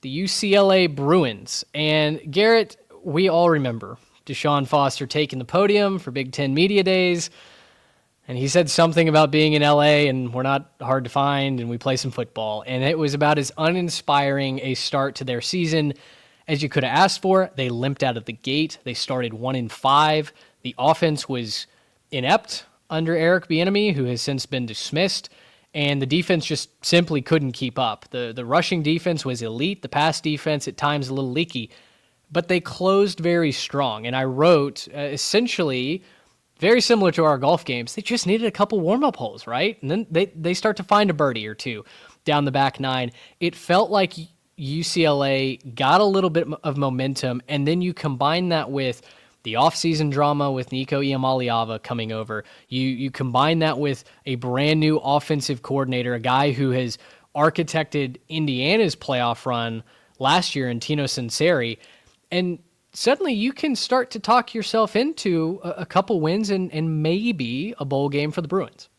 the UCLA Bruins. And Garrett, we all remember Deshaun Foster taking the podium for Big Ten Media Days. And he said something about being in LA and we're not hard to find and we play some football. And it was about as uninspiring a start to their season as you could have asked for. They limped out of the gate. They started 1-5. The offense was inept under Eric Bieniemy, who has since been dismissed. And the defense just simply couldn't keep up. The rushing defense was elite. The pass defense at times a little leaky. But they closed very strong. And I wrote essentially very similar to our golf games. They just needed a couple warm-up holes, right? And then they start to find a birdie or two down the back nine. It felt like UCLA got a little bit of momentum, and then you combine that with the offseason drama with Nico Iamaleava coming over. You combine that with a brand new offensive coordinator, a guy who has architected Indiana's playoff run last year in Tino Sunseri, and suddenly you can start to talk yourself into a couple wins and maybe a bowl game for the Bruins.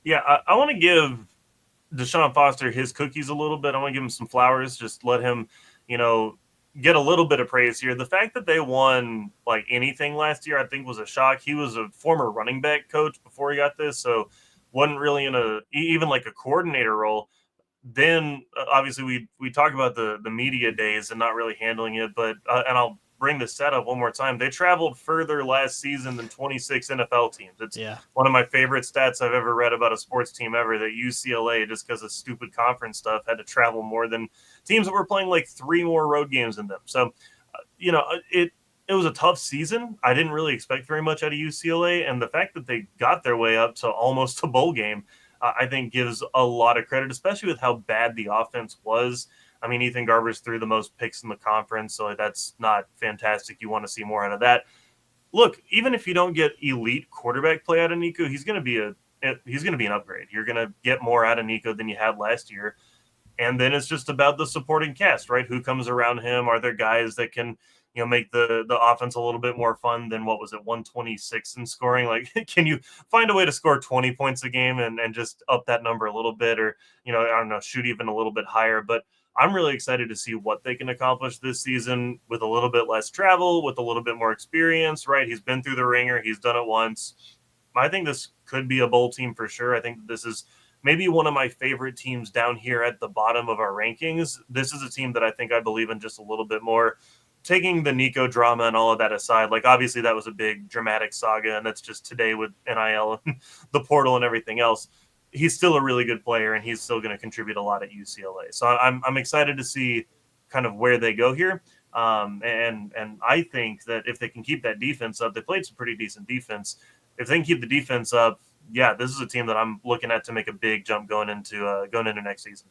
Yeah, I want to give Deshaun Foster his cookies a little bit. I want to give him some flowers. Just let him, get a little bit of praise here. The fact that they won like anything last year, I think, was a shock. He was a former running back coach before he got this, so wasn't really in even like a coordinator role. Then obviously we talk about the media days and not really handling it, but and I'll bring the setup one more time. They traveled further last season than 26 NFL teams. It's one of my favorite stats I've ever read about a sports team ever, that UCLA, just because of stupid conference stuff, had to travel more than teams that were playing like 3 more road games than them. So, it was a tough season. I didn't really expect very much out of UCLA, and the fact that they got their way up to almost a bowl game, I think gives a lot of credit, especially with how bad the offense was. I mean, Ethan Garbers threw the most picks in the conference, so that's not fantastic. You want to see more out of that. Look, even if you don't get elite quarterback play out of Nico, he's going to be an upgrade. You're going to get more out of Nico than you had last year. And then it's just about the supporting cast, right? Who comes around him? Are there guys that can, make the offense a little bit more fun than, what was it, 126 in scoring? Like, can you find a way to score 20 points a game and just up that number a little bit, or, I don't know, shoot even a little bit higher? But I'm really excited to see what they can accomplish this season with a little bit less travel, with a little bit more experience, right? He's been through the ringer. He's done it once. I think this could be a bowl team for sure. I think this is maybe one of my favorite teams down here at the bottom of our rankings. This is a team that I believe in just a little bit more. Taking the Nico drama and all of that aside, like obviously that was a big dramatic saga, and that's just today with NIL and the portal and everything else. He's still a really good player, and he's still going to contribute a lot at UCLA. So I'm excited to see kind of where they go here. And I think that if they can keep that defense up, they played some pretty decent defense. If they can keep the defense up, yeah, this is a team that I'm looking at to make a big jump going into next season.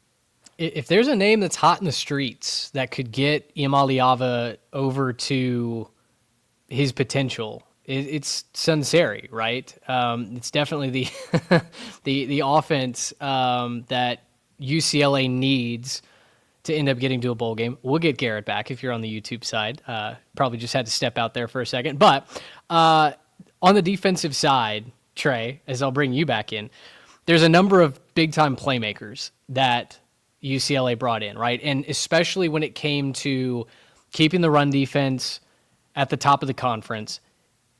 If there's a name that's hot in the streets that could get Iamaleava over to his potential, it's Sunseri, right? It's definitely the the offense that UCLA needs to end up getting to a bowl game. We'll get Garrett back if you're on the YouTube side. Probably just had to step out there for a second. But on the defensive side, Trey, as I'll bring you back in, there's a number of big-time playmakers that UCLA brought in, right? And especially when it came to keeping the run defense at the top of the conference,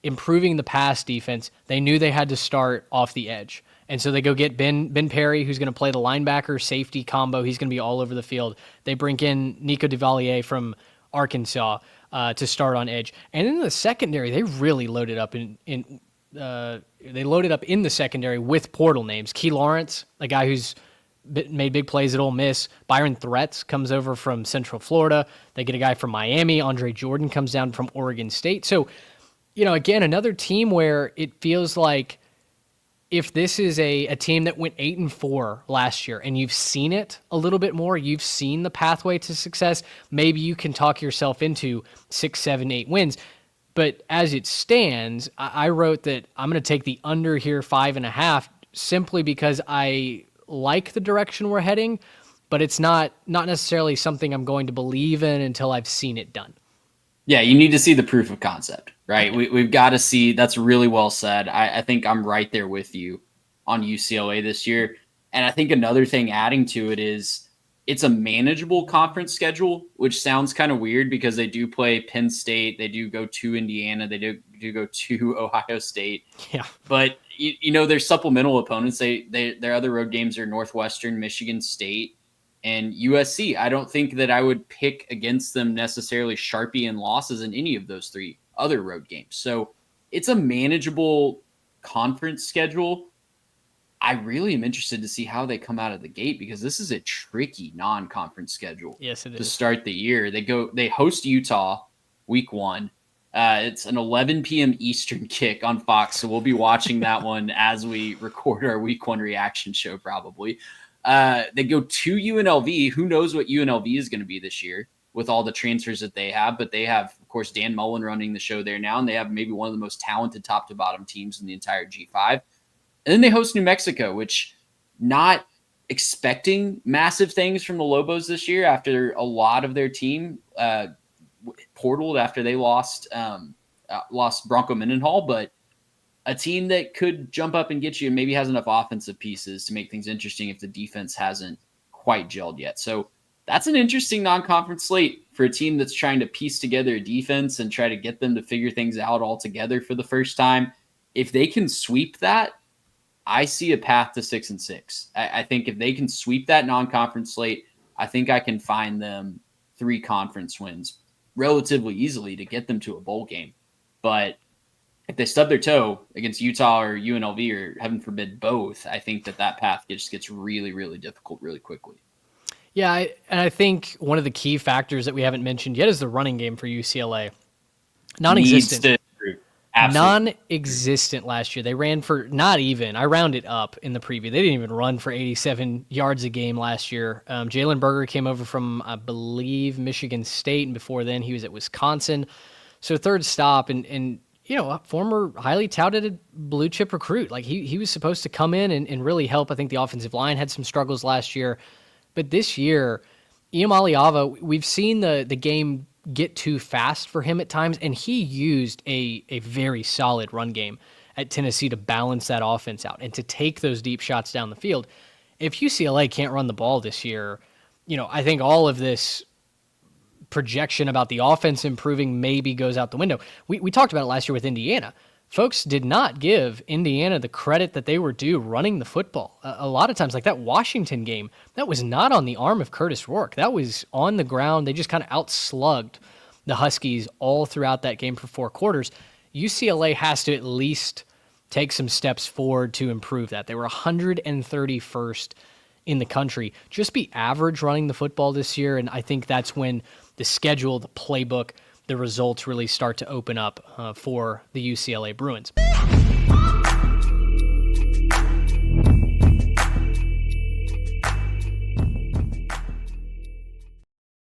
improving the pass defense, they knew they had to start off the edge. And so they go get Ben Perry, who's going to play the linebacker safety combo. He's going to be all over the field. They bring in Nico DeValier from Arkansas to start on edge. And in the secondary, they really loaded up in the secondary with portal names. Key Lawrence, a guy who's made big plays at Ole Miss. Byron Threats comes over from Central Florida. They get a guy from Miami. Andre Jordan comes down from Oregon State. So, again, another team where it feels like if this is a team that went 8-4 last year and you've seen it a little bit more, you've seen the pathway to success, maybe you can talk yourself into 6, 7, 8 wins. But as it stands, I wrote that I'm going to take the under here 5.5 simply because I like the direction we're heading, but it's not necessarily something I'm going to believe in until I've seen it done. Yeah, you need to see the proof of concept, right? We've got to see. That's really well said. I think I'm right there with you on UCLA this year. And I think another thing adding to it is it's a manageable conference schedule, which sounds kind of weird because they do play Penn State, they do go to Indiana, they do go to Ohio State. Yeah. But their supplemental opponents, their other road games are Northwestern, Michigan State, and USC. I don't think that I would pick against them necessarily Sharpie losses in any of those 3 other road games. So it's a manageable conference schedule. I really am interested to see how they come out of the gate because this is a tricky non-conference schedule. Yes, it to is. start the year. They host Utah week 1. It's an 11 p.m. Eastern kick on Fox, so we'll be watching that one as we record our week 1 reaction show probably. They go to UNLV. Who knows what UNLV is going to be this year with all the transfers that they have, but they have, of course, Dan Mullen running the show there now, and they have maybe one of the most talented top-to-bottom teams in the entire G5. And then they host New Mexico, which not expecting massive things from the Lobos this year after a lot of their team portaled after they lost Bronco Mendenhall, but a team that could jump up and get you and maybe has enough offensive pieces to make things interesting if the defense hasn't quite gelled yet. So that's an interesting non-conference slate for a team that's trying to piece together a defense and try to get them to figure things out all together for the first time. If they can sweep that, I see a path to 6-6. I think if they can sweep that non-conference slate, I think I can find them 3 conference wins relatively easily to get them to a bowl game. But if they stub their toe against Utah or UNLV or heaven forbid both, I think that path just gets really, really difficult really quickly. Yeah, and I think one of the key factors that we haven't mentioned yet is the running game for UCLA. Non-existent. Non-existent last year. They ran for not even, I rounded up in the preview. They didn't even run for 87 yards a game last year. Jalen Berger came over from, I believe, Michigan State, and before then he was at Wisconsin. So third stop, and a former highly touted blue chip recruit. Like he was supposed to come in and really help. I think the offensive line had some struggles last year. But this year, Iamaleava, we've seen the game get too fast for him at times, and he used a very solid run game at Tennessee to balance that offense out and to take those deep shots down the field. If UCLA can't run the ball this year, I think all of this projection about the offense improving maybe goes out the window. We talked about it last year with Indiana. Folks did not give Indiana the credit that they were due running the football. A lot of times, like that Washington game, that was not on the arm of Curtis Rourke. That was on the ground. They just kind of outslugged the Huskies all throughout that game for 4 quarters. UCLA has to at least take some steps forward to improve that. They were 131st in the country. Just be average running the football this year, and I think that's when the schedule, the playbook, the results really start to open up for the UCLA Bruins.